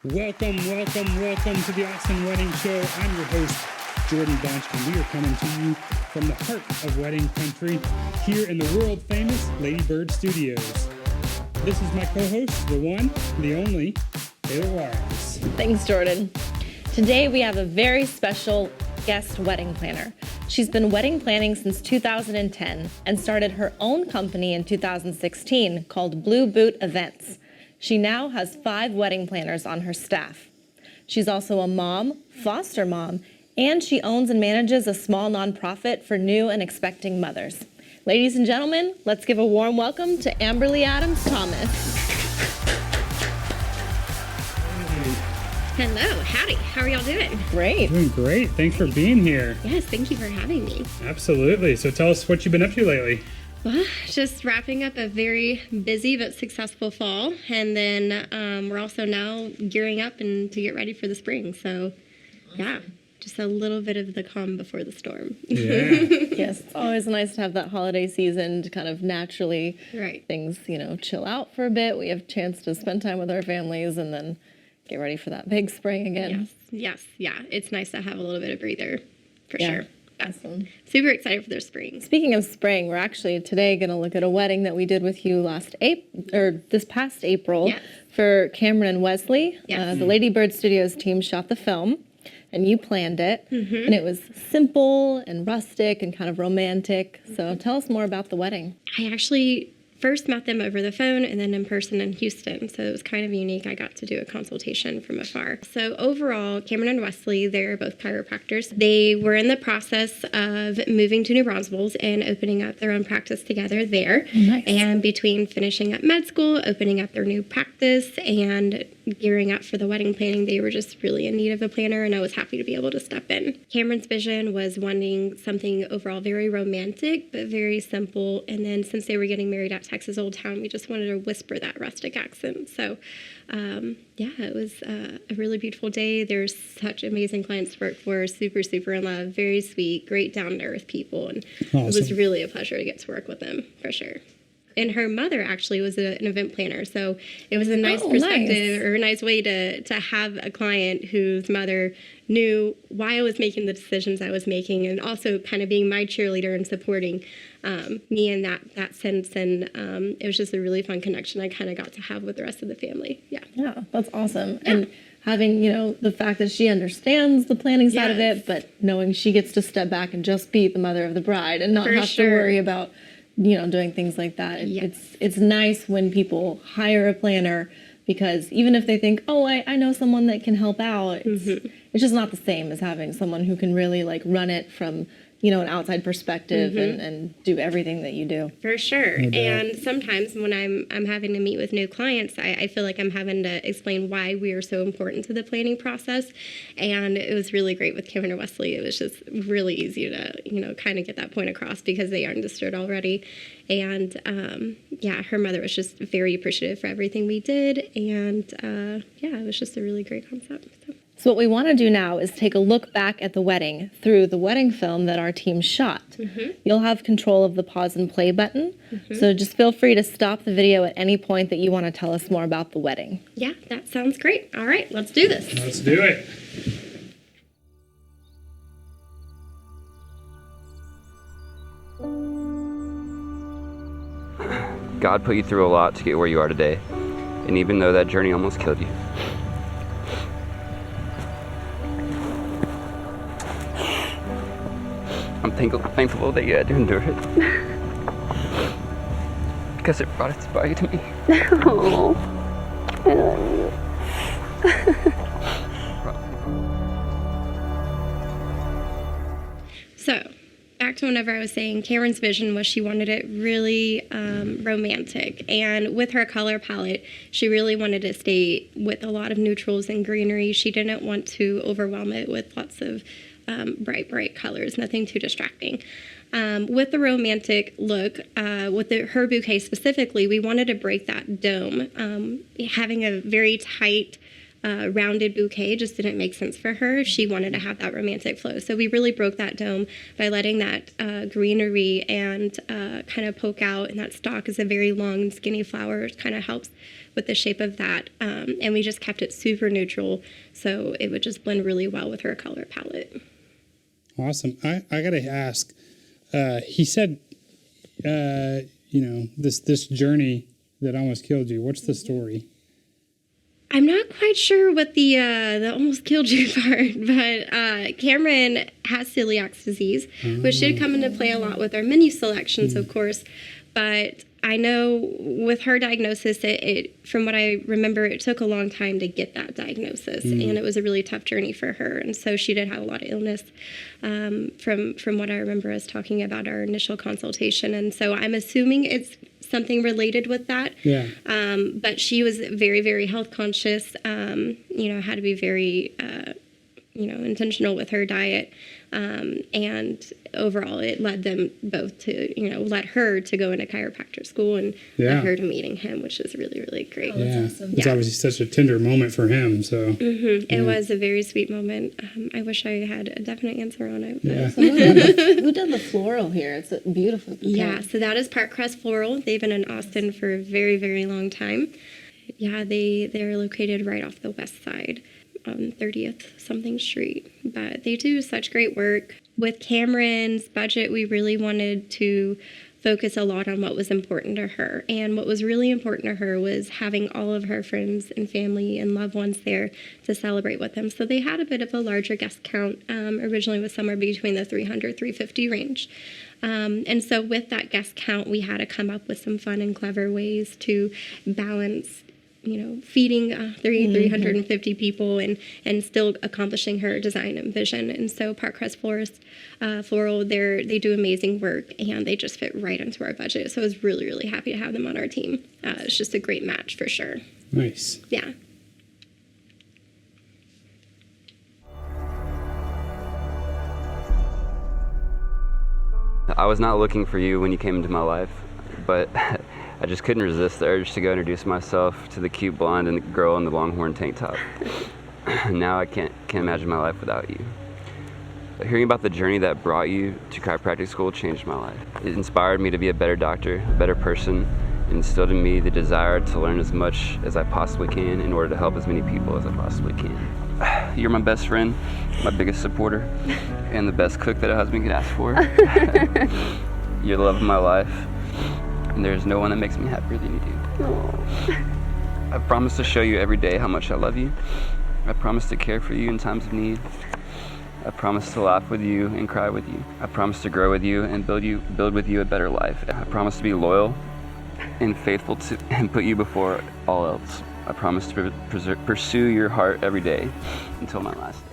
Welcome to the Austin Wedding Show. I'm your host, Jordan Bonchkin. We are coming to you from the heart of wedding country here in the world-famous Ladybird Studios. This is my co-host, the one, the only, Taylor Lyons. Thanks, Jordan. Today we have a very special guest wedding planner. She's been wedding planning since 2010 and started her own company in 2016 called Blue Boot Events. She now has 5 wedding planners on her staff. She's also a mom, foster mom, and she owns and manages a small nonprofit for new and expecting mothers. Ladies and gentlemen, let's give a warm welcome to Amberley Adams-Thomas. Hello, howdy. How are y'all doing? Great. Doing great. Thanks for being here. Yes, thank you for having me. Absolutely. So tell us what you've been up to lately. Well, just wrapping up a very busy but successful fall, and then we're also now gearing up and to get ready for the spring. So, yeah, just a little bit of the calm before the storm. Yeah. Yes, it's always nice to have that holiday season to kind of naturally, Right. things, chill out for a bit. We have a chance to spend time with our families and then get ready for that big spring again. Yes, yeah. It's nice to have a little bit of breather, for Yeah. sure. Awesome. Super excited for their spring. Speaking of spring, we're actually today going to look at a wedding that we did with you this past April Yes. for Cameron and Wesley. Yes. The Ladybird Studios team shot the film, and you planned it, and it was simple and rustic and kind of romantic. So tell us more about the wedding. I actually first met them over the phone and then in person in Houston, so it was kind of unique. I got to do a consultation from afar. So overall, Cameron and Wesley, they're both chiropractors. They were in the process of moving to New Braunfels and opening up their own practice together there. Nice. And between finishing up med school, opening up their new practice, and gearing up for the wedding planning, they were just really in need of a planner, and I was happy to be able to step in. Cameron's vision was wanting something overall very romantic, but very simple. And then since they were getting married at Texas Old Town, we just wanted to whisper that rustic accent. So, it was a really beautiful day. There's such amazing clients to work for, super, super in love, very sweet, great down-to-earth people. And Awesome. It was really a pleasure to get to work with them, for sure. And her mother actually was an event planner, so it was a nice perspective or a nice way to have a client whose mother knew why I was making the decisions I was making, and also kind of being my cheerleader and supporting me in that sense. And it was just a really fun connection I kind of got to have with the rest of the family. Yeah, that's awesome. And having, the fact that she understands the planning side of it, but knowing she gets to step back and just be the mother of the bride and not have to worry about doing things like that. Yes. It's nice when people hire a planner, because even if they think, oh, I know someone that can help out, it's just not the same as having someone who can really run it from an outside perspective and do everything that you do. For sure. And sometimes when I'm having to meet with new clients, I feel like I'm having to explain why we are so important to the planning process. And it was really great with Cameron and Wesley. It was just really easy to, kind of get that point across because they understood already. And, her mother was just very appreciative for everything we did. And, it was just a really great concept. So what we want to do now is take a look back at the wedding through the wedding film that our team shot. You'll have control of the pause and play button, so just feel free to stop the video at any point that you want to tell us more about the wedding. Yeah, that sounds great. All right, let's do this. Let's do it. God put you through a lot to get where you are today, and even though that journey almost killed you, I'm thankful that you had to endure it. Because it brought its value to me. Oh, I love you. So, back to whenever I was saying Cameron's vision was she wanted it really romantic. And with her color palette, she really wanted to stay with a lot of neutrals and greenery. She didn't want to overwhelm it with lots of bright colors, nothing too distracting. With the romantic look, with her bouquet specifically, we wanted to break that dome, having a very tight rounded bouquet just didn't make sense for her. She wanted to have that romantic flow. So we really broke that dome by letting that greenery and kind of poke out, and that stalk is a very long and skinny flower. It kind of helps with the shape of that. And we just kept it super neutral, so it would just blend really well with her color palette. Awesome. I got to ask, he said, this journey that almost killed you. What's the story? I'm not quite sure what the almost killed you part, but Cameron has celiac disease, which did come into play a lot with our menu selections, of course. But I know with her diagnosis, it from what I remember, it took a long time to get that diagnosis, and it was a really tough journey for her. And so she did have a lot of illness from what I remember us talking about our initial consultation. And so I'm assuming it's something related with that. Yeah. But she was very, very health conscious, had to be very, intentional with her diet. And overall, it led them both to, led her to go into chiropractor school and led her to meeting him, which is really, really great. Oh, that's awesome. It's obviously such a tender moment for him. So It was a very sweet moment. I wish I had a definite answer on it. Yeah. So who did the floral here? It's a beautiful bouquet. Yeah, so that is Parkcrest Floral. They've been in Austin for a very, very long time. Yeah, they're located right off the west side on 30th something street. But they do such great work. With Cameron's budget, we really wanted to focus a lot on what was important to her. And what was really important to her was having all of her friends and family and loved ones there to celebrate with them. So they had a bit of a larger guest count. Originally was somewhere between the 300, 350 range. And so with that guest count, we had to come up with some fun and clever ways to balance feeding 350 people and still accomplishing her design and vision. And so Parkcrest Floral, they do amazing work, and they just fit right into our budget. So I was really, really happy to have them on our team. It's just a great match for sure. Nice. Yeah. I was not looking for you when you came into my life, but I just couldn't resist the urge to go introduce myself to the cute blonde and the girl in the longhorn tank top. Now I can't imagine my life without you. But hearing about the journey that brought you to chiropractic school changed my life. It inspired me to be a better doctor, a better person, and instilled in me the desire to learn as much as I possibly can in order to help as many people as I possibly can. You're my best friend, my biggest supporter, and the best cook that a husband could ask for. You're the love of my life, and there's no one that makes me happier than you do. Aww. I promise to show you every day how much I love you. I promise to care for you in times of need. I promise to laugh with you and cry with you. I promise to grow with you and build with you a better life. I promise to be loyal and faithful to and put you before all else. I promise to pursue your heart every day until my last day.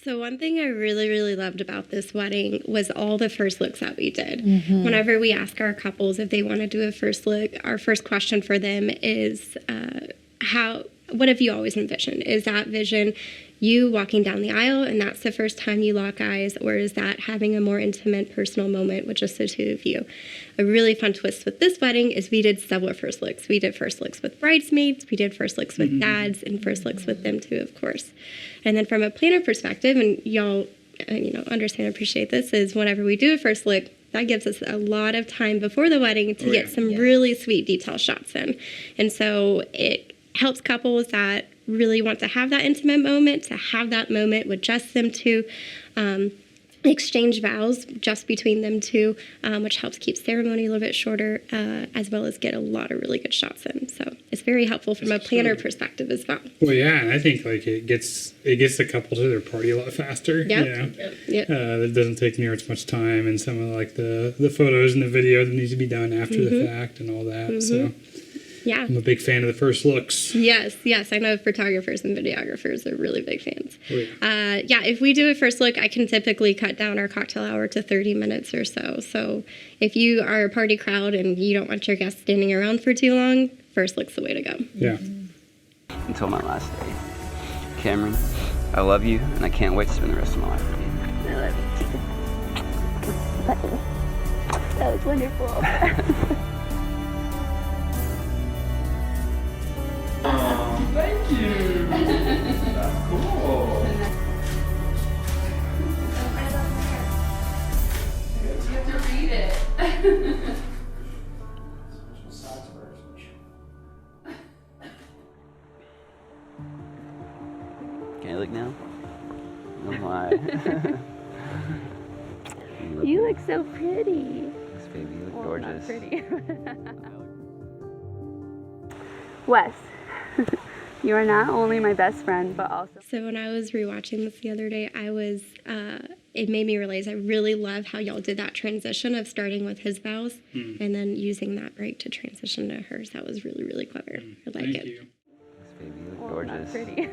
So one thing I really, really loved about this wedding was all the first looks that we did. Whenever we ask our couples if they want to do a first look, our first question for them is, what have you always envisioned? Is that vision you walking down the aisle and that's the first time you lock eyes, or is that having a more intimate personal moment with just the two of you? A really fun twist with this wedding is we did several first looks. We did first looks with bridesmaids, we did first looks with dads, and first looks with them too, of course. And then from a planner perspective, and y'all understand and appreciate this, is whenever we do a first look, that gives us a lot of time before the wedding to get some really sweet detail shots in. And so it helps couples that really want to have that intimate moment, to have that moment with just them two, exchange vows just between them two, which helps keep ceremony a little bit shorter, as well as get a lot of really good shots in. So it's very helpful from a planner perspective as well. Well, yeah, and I think it gets the couple to their party a lot faster. Yeah. It doesn't take near as much time, and some of the photos and the video that needs to be done after the fact and all that. So. Yeah. I'm a big fan of the first looks. Yes. I know photographers and videographers are really big fans. If we do a first look, I can typically cut down our cocktail hour to 30 minutes or so. So if you are a party crowd and you don't want your guests standing around for too long, first look's the way to go. Yeah. Until my last day. Cameron, I love you, and I can't wait to spend the rest of my life with you. I love you too. That was wonderful. Thank you. you look now? Oh my. You look so pretty. Thanks, baby. You look Well, gorgeous. not pretty. Wes, you are not only my best friend, but also... So when I was rewatching this the other day, it made me realize I really love how y'all did that transition of starting with his vows and then using that break to transition to hers. That was really, really clever. I like Thank it. you. Thanks, baby. You look Well, gorgeous. not pretty.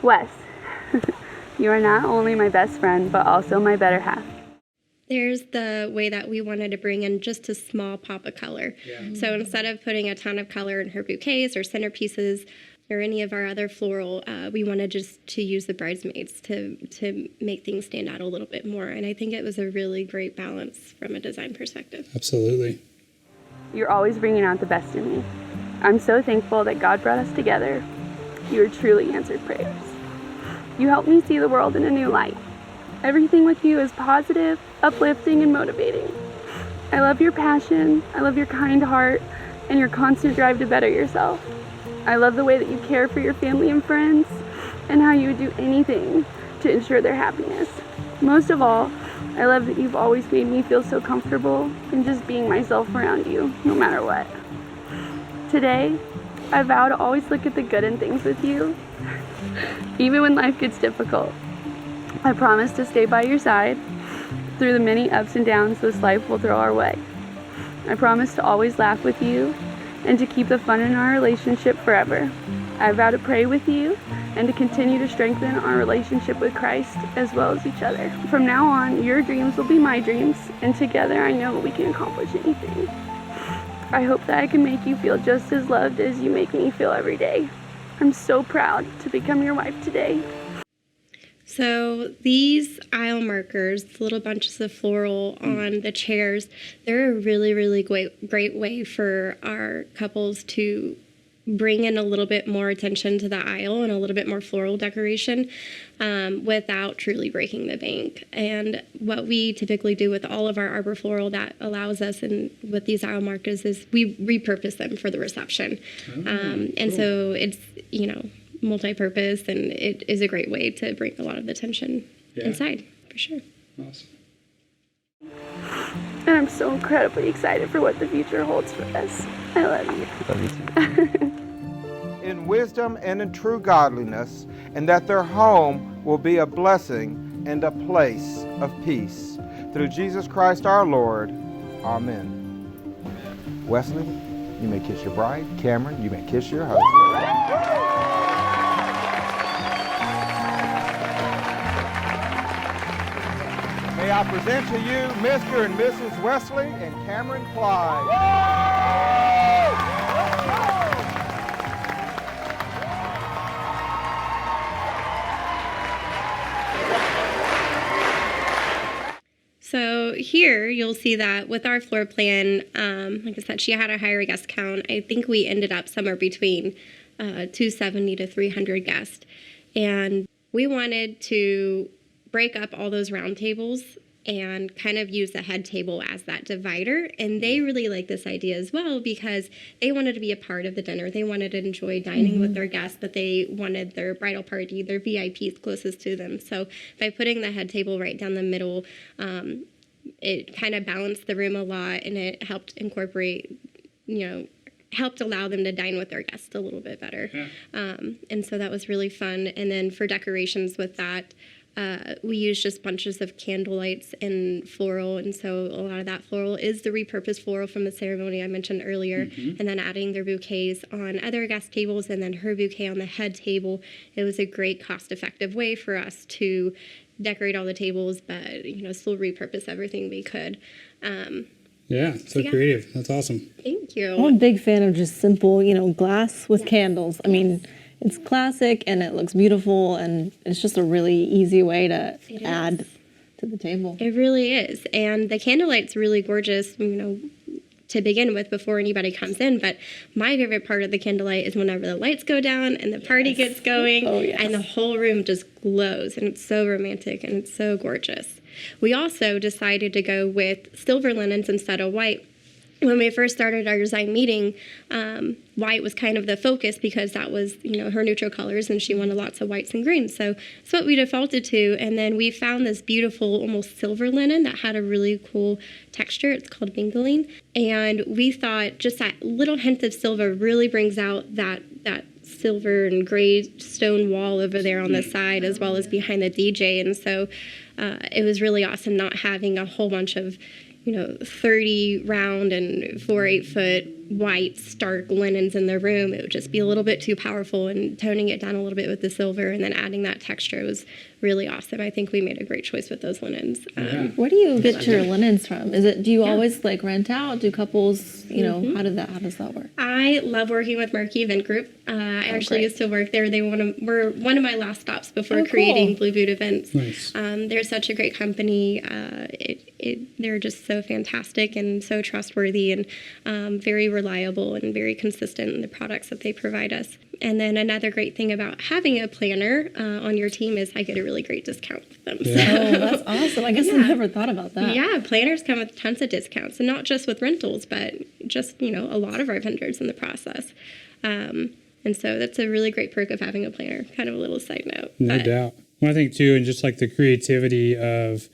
Wes, you are not only my best friend, but also my better half. There's the way that we wanted to bring in just a small pop of color. Yeah. So instead of putting a ton of color in her bouquets or centerpieces or any of our other floral, we wanted just to use the bridesmaids to make things stand out a little bit more. And I think it was a really great balance from a design perspective. Absolutely. You're always bringing out the best in me. I'm so thankful that God brought us together. You are truly answered prayers. You help me see the world in a new light. Everything with you is positive, uplifting, and motivating. I love your passion, I love your kind heart, and your constant drive to better yourself. I love the way that you care for your family and friends, and how you would do anything to ensure their happiness. Most of all, I love that you've always made me feel so comfortable in just being myself around you, no matter what. Today, I vow to always look at the good in things with you, even when life gets difficult. I promise to stay by your side through the many ups and downs this life will throw our way. I promise to always laugh with you and to keep the fun in our relationship forever. I vow to pray with you and to continue to strengthen our relationship with Christ as well as each other. From now on, your dreams will be my dreams, and together I know we can accomplish anything. I hope that I can make you feel just as loved as you make me feel every day. I'm so proud to become your wife today. So these aisle markers, the little bunches of floral on the chairs, they're a really, really great way for our couples to bring in a little bit more attention to the aisle and a little bit more floral decoration without truly breaking the bank. And what we typically do with all of our arbor floral that allows us, and with these aisle markers, is we repurpose them for the reception. And so it's, multi-purpose, and it is a great way to bring a lot of the tension inside, for sure. Awesome. And I'm so incredibly excited for what the future holds for us. I love you. Love you too. In wisdom and in true godliness, and that their home will be a blessing and a place of peace. Through Jesus Christ our Lord. Amen. Wesley, you may kiss your bride. Cameron, you may kiss your husband. May I present to you Mr. and Mrs. Wesley and Cameron Clyde. So here you'll see that with our floor plan, like I said, she had a higher guest count. I think we ended up somewhere between 270 to 300 guests. And we wanted to break up all those round tables and kind of use the head table as that divider. And they really liked this idea as well because they wanted to be a part of the dinner. They wanted to enjoy dining with their guests, but they wanted their bridal party, their VIPs closest to them. So by putting the head table right down the middle, it kind of balanced the room a lot, and it helped incorporate, helped allow them to dine with their guests a little bit better. Yeah. And so that was really fun. And then for decorations with that, we used just bunches of candle lights and floral, and so a lot of that floral is the repurposed floral from the ceremony I mentioned earlier, and then adding their bouquets on other guest tables and then her bouquet on the head table. It was a great cost-effective way for us to decorate all the tables, but still repurpose everything we could. Yeah, so creative. That's awesome. Thank you. I'm a big fan of just simple, glass with candles. I mean, it's classic and it looks beautiful, and it's just a really easy way to add to the table. It really is. And the candlelight's really gorgeous, to begin with before anybody comes in. But my favorite part of the candlelight is whenever the lights go down and the party gets going and the whole room just glows, and it's so romantic and it's so gorgeous. We also decided to go with silver linens instead of white. when we first started our design meeting, white was kind of the focus because that was, her neutral colors, and she wanted lots of whites and greens. So that's what we defaulted to. And then we found this beautiful, almost silver linen that had a really cool texture. It's called mingling. And we thought just that little hint of silver really brings out that silver and gray stone wall over there on the side, as well as behind the DJ. And so it was really awesome not having a whole bunch of 30 round and 4 8-foot white stark linens in the room. It would just be a little bit too powerful, and toning it down a little bit with the silver and then adding that texture was really awesome. I think we made a great choice with those linens. Where do you get your linens from? Do you always like rent out? Do couples, how does that work? I love working with Marquee Event Group. I actually used to work there. They were one of my last stops before creating Blue Boot Events. Nice. They're such a great company. They're just so fantastic and so trustworthy, and very reliable and very consistent in the products that they provide us. And then another great thing about having a planner on your team is I get a really great discount with them. Yeah. Oh, that's awesome. I guess I never thought about that. Yeah, planners come with tons of discounts, and not just with rentals, but just, a lot of our vendors in the process. And so that's a really great perk of having a planner, kind of a little side note. No doubt. Well, I think, too, and just like the creativity of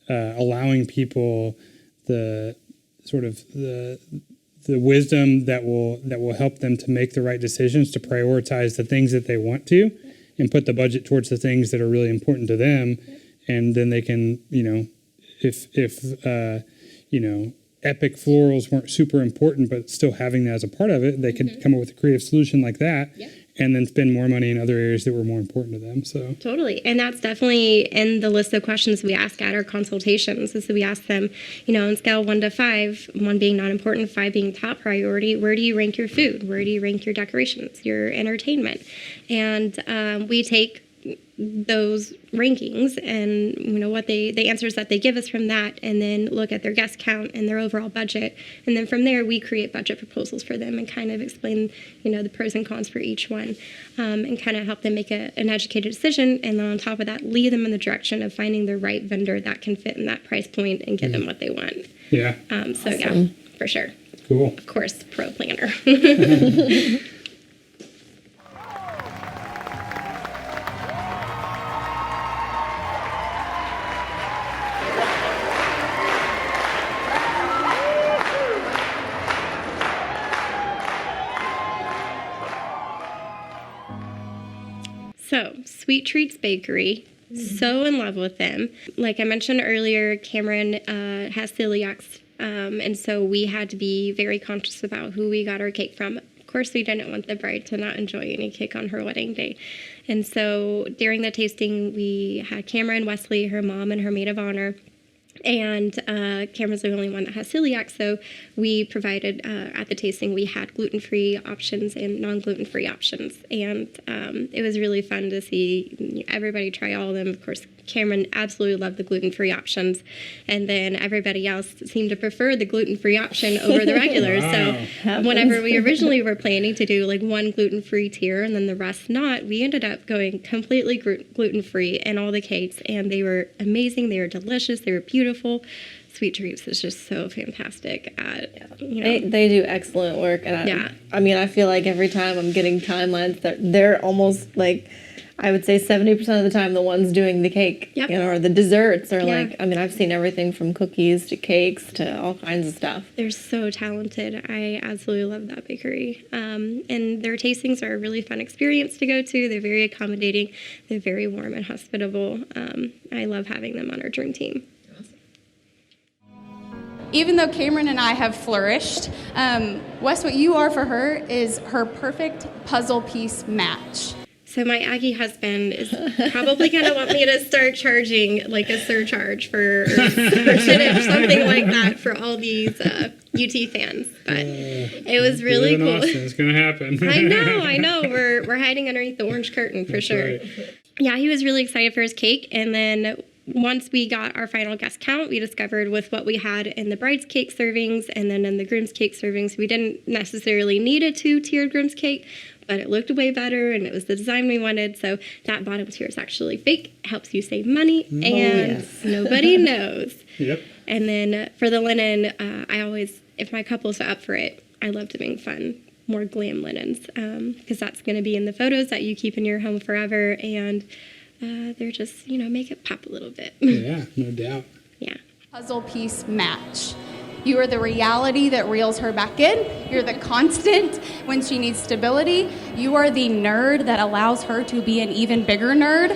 allowing people the sort of the wisdom that will help them to make the right decisions, to prioritize the things that they want to, and put the budget towards the things that are really important to them. And then they can, if epic florals weren't super important, but still having that as a part of it, they could come up with a creative solution like that. And then spend more money in other areas that were more important to them. So totally, and that's definitely in the list of questions we ask at our consultations. So we ask them, on scale 1 to 5, 1 being not important, 5 being top priority, where do you rank your food? Where do you rank your decorations, your entertainment? And we take those rankings and what the answers that they give us from that, and then look at their guest count and their overall budget, and then from there we create budget proposals for them and kind of explain the pros and cons for each one, and kind of help them make an educated decision, and then on top of that lead them in the direction of finding the right vendor that can fit in that price point and give them what they want. Awesome. For sure. Cool. Of course, pro planner. So, Sweet Treets Bakery, so in love with them. Like I mentioned earlier, Cameron has celiacs, and so we had to be very conscious about who we got our cake from. Of course, we didn't want the bride to not enjoy any cake on her wedding day. And so during the tasting, we had Cameron, Wesley, her mom, and her maid of honor. And Cameron's the only one that has celiac, so we provided, at the tasting, we had gluten-free options and non-gluten-free options. And it was really fun to see everybody try all of them. Of course, Cameron absolutely loved the gluten-free options, and then everybody else seemed to prefer the gluten-free option over the regular. Wow. So whenever we originally were planning to do like one gluten-free tier and then the rest not, we ended up going completely gluten-free in all the cakes, and they were amazing. They were delicious. They were beautiful. Sweet Treats is just so fantastic at, They do excellent work. And I feel like every time I'm getting timelines, they're almost like, I would say 70% of the time the ones doing the cake, or the desserts are I've seen everything from cookies to cakes to all kinds of stuff. They're so talented. I absolutely love that bakery. And their tastings are a really fun experience to go to. They're very accommodating. They're very warm and hospitable. I love having them on our dream team. Even though Cameron and I have flourished, Wes, what you are for her is her perfect puzzle piece match. So my Aggie husband is probably going to want me to start charging like a surcharge for something like that for all these UT fans. But it was really cool. It's going to happen. I know. We're hiding underneath the orange curtain for sure. Right. Yeah, he was really excited for his cake. And then once we got our final guest count, we discovered with what we had in the bride's cake servings and then in the groom's cake servings, we didn't necessarily need a 2-tiered groom's cake, but it looked way better and it was the design we wanted. So that bottom tier is actually fake. It helps you save money and nobody knows. Yep. And then for the linen, I always if my couple's up for it, I love doing fun, more glam linens, because that's going to be in the photos that you keep in your home forever, and they're just, make it pop a little bit. Yeah, no doubt. Yeah. Puzzle piece match. You are the reality that reels her back in. You're the constant when she needs stability. You are the nerd that allows her to be an even bigger nerd.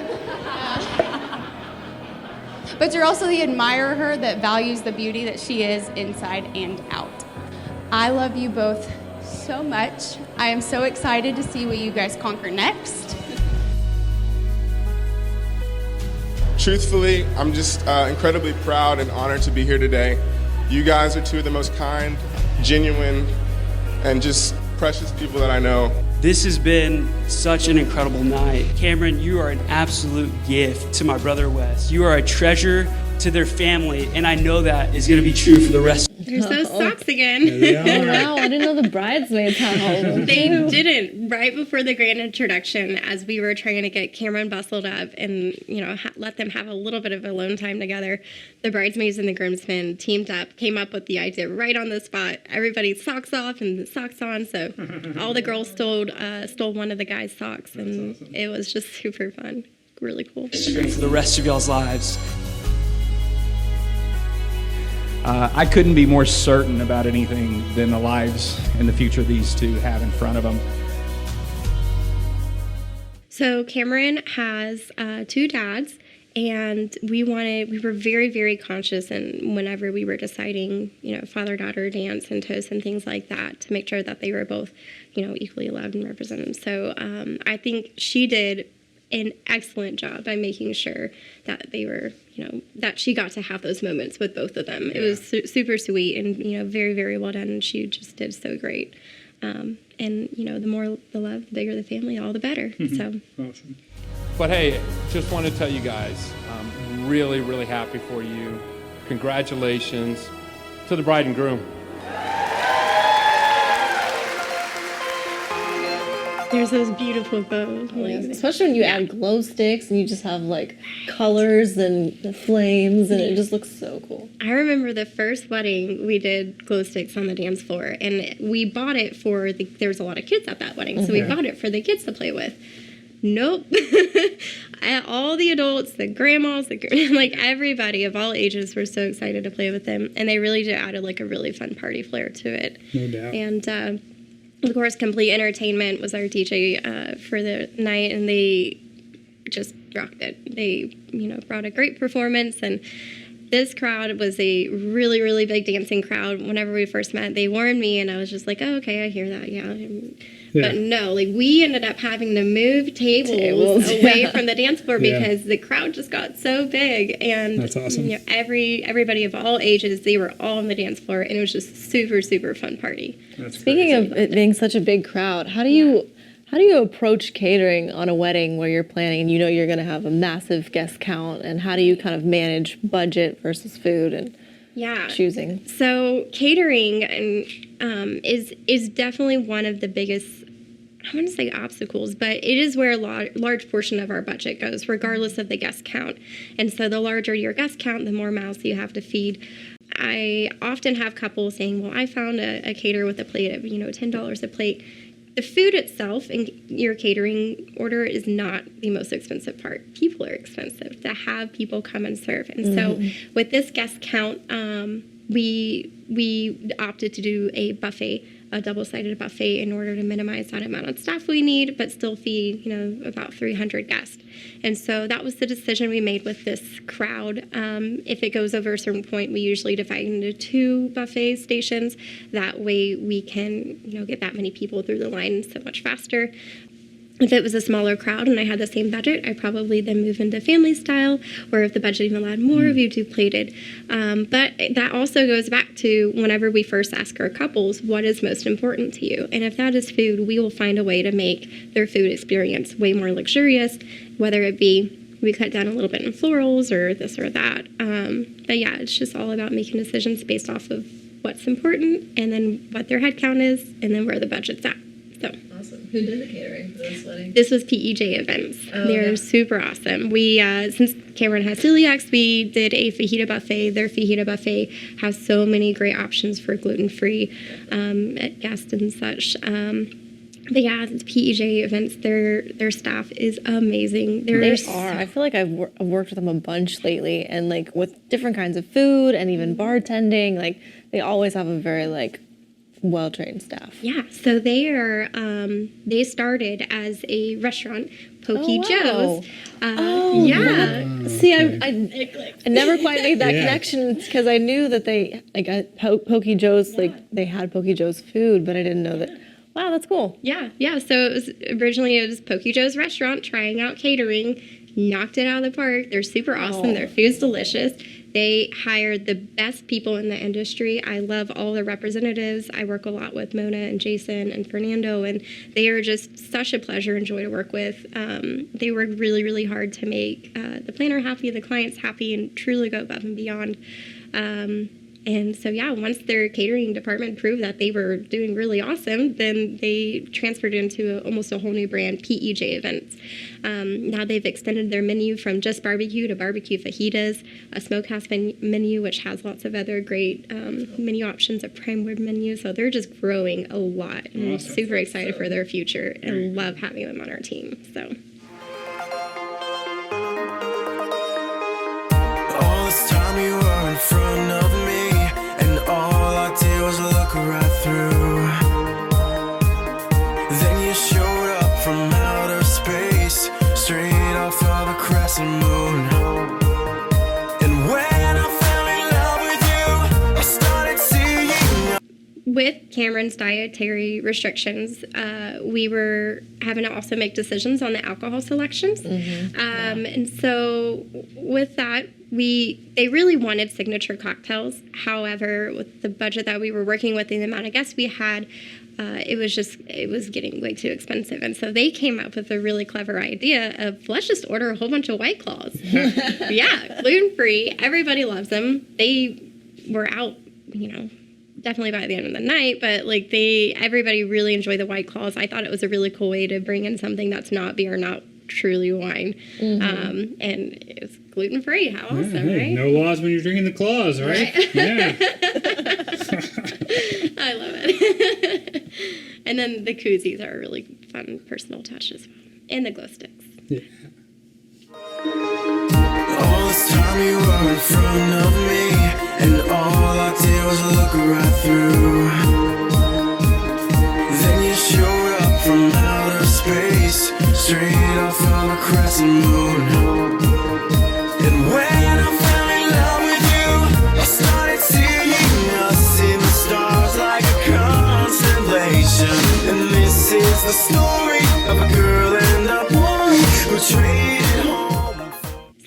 But you're also the admirer that values the beauty that she is inside and out. I love you both so much. I am so excited to see what you guys conquer next. Truthfully, I'm just incredibly proud and honored to be here today. You guys are two of the most kind, genuine, and just precious people that I know. This has been such an incredible night. Cameron, you are an absolute gift to my brother Wes. You are a treasure to their family, and I know that is going to be true for the rest. There's those socks again. Wow, I didn't know the bridesmaids had all of them. They didn't. Right before the grand introduction, as we were trying to get Cameron bustled up and, let them have a little bit of alone time together, the bridesmaids and the groomsmen teamed up, came up with the idea right on the spot. Everybody's socks off and the socks on, so all the girls stole one of the guys' socks, and awesome. It was just super fun. Really cool. For the rest of y'all's lives. I couldn't be more certain about anything than the lives and the future these two have in front of them. So Cameron has 2 dads, and we were very, very conscious, and whenever we were deciding, father-daughter dance and toast and things like that, to make sure that they were both, equally loved and represented. So I think she did an excellent job by making sure that they were, that she got to have those moments with both of them. Yeah. It was super sweet and, very, very well done. And she just did so great. And, the more the love, the bigger the family, all the better. Mm-hmm. So Awesome. But hey, just want to tell you guys, I'm really, really happy for you. Congratulations to the bride and groom. There's those beautiful bows. Especially when you add glow sticks and you just have colors and the flames, and it just looks so cool. I remember the first wedding we did glow sticks on the dance floor, and we bought it for there was a lot of kids at that wedding, so we bought it for the kids to play with. Nope. All the adults, the grandmas, everybody of all ages were so excited to play with them, and they really did add a really fun party flair to it. No doubt. And of course, Complete Entertainment was our DJ for the night, and they just rocked it. They, brought a great performance, and this crowd was a really, really big dancing crowd. Whenever we first met, they warned me, and I was just like, oh, okay, I hear that, yeah. But no, we ended up having to move tables away from the dance floor because the crowd just got so big. And that's awesome. Everybody of all ages, they were all on the dance floor, and it was just super, super fun party. Speaking of it being such a big crowd, how do you approach catering on a wedding where you're planning and you're going to have a massive guest count, and how do you kind of manage budget versus food and choosing? So catering is definitely one of the biggest, I wouldn't say obstacles, but it is where a large portion of our budget goes, regardless of the guest count. And so the larger your guest count, the more mouths you have to feed. I often have couples saying, well, I found a caterer with a plate of, $10 a plate. The food itself in your catering order is not the most expensive part. People are expensive to have people come and serve. And so with this guest count, we opted to do a buffet, a double-sided buffet, in order to minimize that amount of staff we need, but still feed, about 300 guests. And so that was the decision we made with this crowd. If it goes over a certain point, we usually divide into 2 buffet stations. That way we can, get that many people through the line so much faster. If it was a smaller crowd and I had the same budget, I'd probably then move into family style, or if the budget even allowed more, we do plated. But that also goes back to whenever we first ask our couples, what is most important to you? And if that is food, we will find a way to make their food experience way more luxurious, whether it be we cut down a little bit in florals or this or that. But yeah, it's just all about making decisions based off of what's important, and then what their head count is, and then where the budget's at. So. Awesome. Who did the catering for this wedding? This was PEJ Events. Oh, They're okay. super awesome. We, since Cameron has celiacs, we did a fajita buffet. Their fajita buffet has so many great options for gluten-free guests and such. But yeah, it's PEJ Events. Their staff is amazing. They are. I feel like I've worked with them a bunch lately, and like with different kinds of food and even bartending. Like they always have a very like well-trained staff. Yeah, so they started as a restaurant, Pokey Joe's. Yeah. See, I never quite made that connection because I knew that they Pokey Joe's, like they had Pokey Joe's food, but I didn't know that. Wow, that's cool. Yeah. So originally it was Pokey Joe's restaurant trying out catering, knocked it out of the park. They're super awesome. Their food's delicious. They hired the best people in the industry. I love all the representatives. I work a lot with Mona and Jason and Fernando, and they are just such a pleasure and joy to work with. They work really, really hard to make the planner happy, the clients happy, and truly go above and beyond. And so, yeah, once their catering department proved that they were doing really awesome, then they transferred into almost a whole new brand, PEJ Events. Now they've extended their menu from just barbecue to barbecue fajitas, a smokehouse menu, which has lots of other great menu options, a prime rib menu. So they're just growing a lot. And I'm super excited for their future and love having them on our team. So. All this time you were in front of me, and all I did was look right through. Then you showed up from outer space, straight off of a crescent moon. And when I fell in love with you, I started seeing. With Cameron's dietary restrictions, we were having to also make decisions on the alcohol selections. And so with that, they really wanted signature cocktails. However, with the budget that we were working with and the amount of guests we had, it was getting way too expensive. And so they came up with a really clever idea of, let's just order a whole bunch of White Claws. Yeah, gluten-free. Everybody loves them. They were out, definitely by the end of the night, but like everybody really enjoyed the White Claws. I thought it was a really cool way to bring in something that's not beer, not truly wine. And it's gluten-free. How awesome, right? No laws when you're drinking the claws, right? Yeah. I love it. And then the koozies are a really fun personal touch as well. And the glow sticks. Yeah. All this time you were in front of me, and all I did was look right through. Then you showed up from outer space, straight off of a crescent moon. And when I fell in love with you, I started seeing us in the stars like a constellation. And this is the story of a girl and a boy who traded home.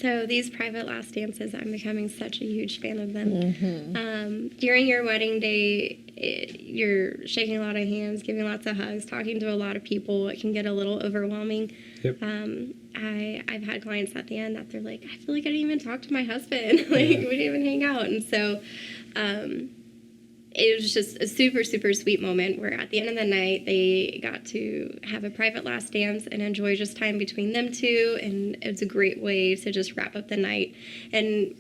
So these private last dances, I'm becoming such a huge fan of them. During your wedding day, you're shaking a lot of hands, giving lots of hugs, talking to a lot of people. It can get a little overwhelming. Yep. I've had clients at the end that they're like, I feel like I didn't even talk to my husband. We didn't even hang out. And so it was just a super, super sweet moment where at the end of the night, they got to have a private last dance and enjoy just time between them two. And it was a great way to just wrap up the night. And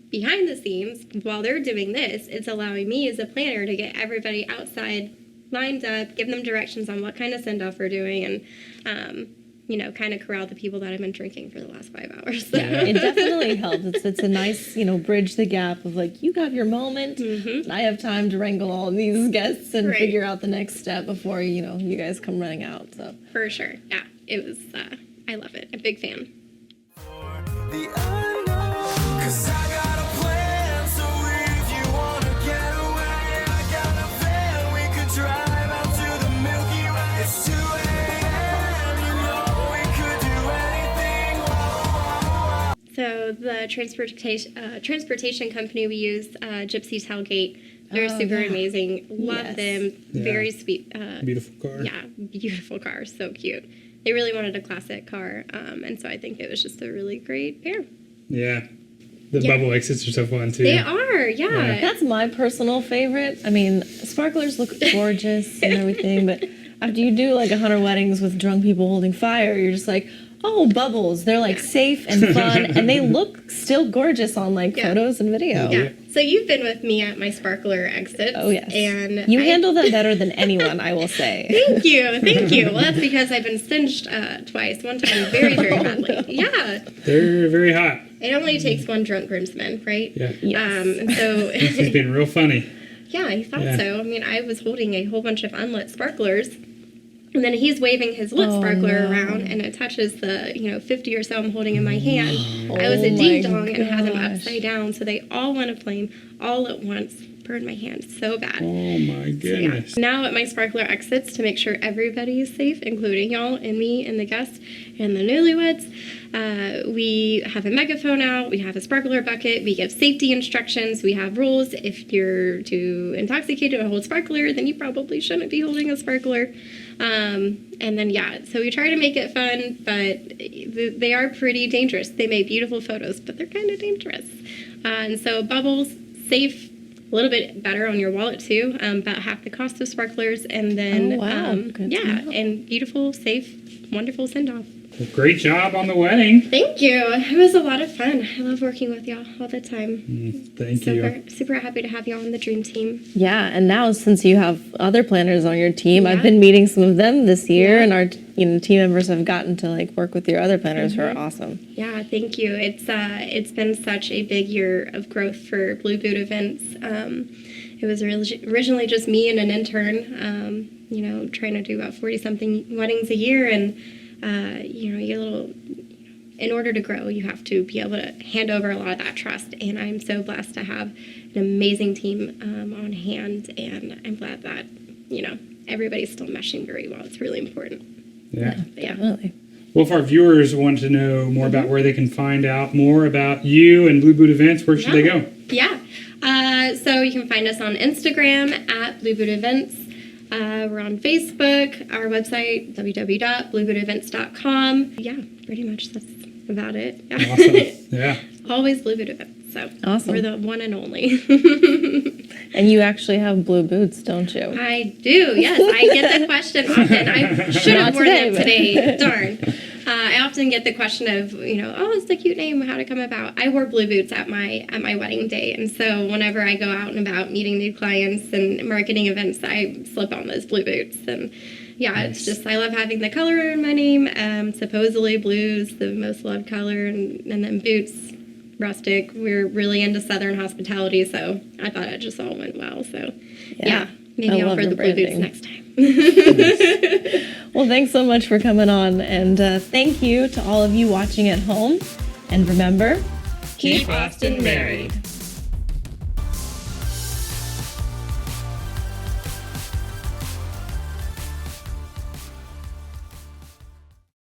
behind the scenes, while they're doing this, it's allowing me as a planner to get everybody outside lined up, give them directions on what kind of send-off we're doing, and kind of corral the people that have been drinking for the last 5 hours. So. Yeah, it definitely helps. It's a nice, bridge the gap of like, you got your moment, and I have time to wrangle all these guests and figure out the next step before, you guys come running out. So for sure. Yeah, it was, I love it. A big fan. The unknown, 'cause I got a plan, so if you wanna get away, I got a van, we could drive out to the Milky Way. It's 2 a.m., we could do anything. So the transportation company we use, Gypsy Tailgate, they're super amazing. Love them. Yeah. Very sweet. Beautiful car. Yeah, beautiful car. So cute. They really wanted a classic car, and so I think it was just a really great pair. Yeah. The bubble exits are so fun, too. They are, yeah. That's my personal favorite. I mean, sparklers look gorgeous and everything, but After you do like 100 weddings with drunk people holding fire, you're just like, oh, bubbles. They're like safe and fun, and they look still gorgeous on like photos and video. Yeah. So you've been with me at my sparkler exits. Oh, yes. And you handle them better than anyone, I will say. Thank you. Thank you. Well, that's because I've been singed twice. One time very, very badly. No. Yeah. They're very hot. It only takes one drunk groomsman, right? Yeah. Yes. And so He's been real funny. yeah, I thought so. I mean, I was holding a whole bunch of unlit sparklers, and then he's waving his lit sparkler around, and it touches the 50 or so I'm holding in my hand. I was a ding dong and had them upside down, so they all went aflame all at once. Burned my hand so bad. Oh my goodness. So, now at my sparkler exits, to make sure everybody is safe, including y'all and me and the guests and the newlyweds, we have a megaphone out, we have a sparkler bucket, we give safety instructions, we have rules. If you're too intoxicated to hold sparkler, then you probably shouldn't be holding a sparkler. And then so we try to make it fun, but they are pretty dangerous. They make beautiful photos, but they're kind of dangerous. And so bubbles, safe, a little bit better on your wallet too, about half the cost of sparklers, and then and beautiful, safe, wonderful send-off. Well, great job on the wedding. Thank you. It was a lot of fun. I love working with y'all all the time. Thank you. Super happy to have y'all on the dream team. Yeah, and now since you have other planners on your team, I've been meeting some of them this year, and our team members have gotten to like work with your other planners who are awesome. Yeah, thank you. It's been such a big year of growth for Blue Boot events. It was originally just me and an intern, trying to do about 40-something weddings a year, and you get a little. In order to grow, you have to be able to hand over a lot of that trust, and I'm so blessed to have an amazing team on hand, and I'm glad that everybody's still meshing very well. It's really important. Yeah, definitely. Well, if our viewers want to know more about where they can find out more about you and Blue Boot Events, where should they go? Yeah. So you can find us on Instagram at Blue Boot Events. We're on Facebook, our website, www.bluebootevents.com. Yeah, pretty much that's about it. Awesome. Yeah. Always Blue Boot Events. So awesome. We're the one and only. And you actually have blue boots, don't you? I do, yes. I get the question often. I should have worn them today. Darn. I often get the question of, oh, it's a cute name. How'd it come about? I wore blue boots at my wedding day, and so whenever I go out and about meeting new clients and marketing events, I slip on those blue boots. And it's just I love having the color in my name. Supposedly blue's the most loved color, and then boots, rustic. We're really into Southern hospitality, so I thought it just all went well. So maybe I'll wear the blue boots next time. Well, thanks so much for coming on, and thank you to all of you watching at home. And remember, keep Austin married.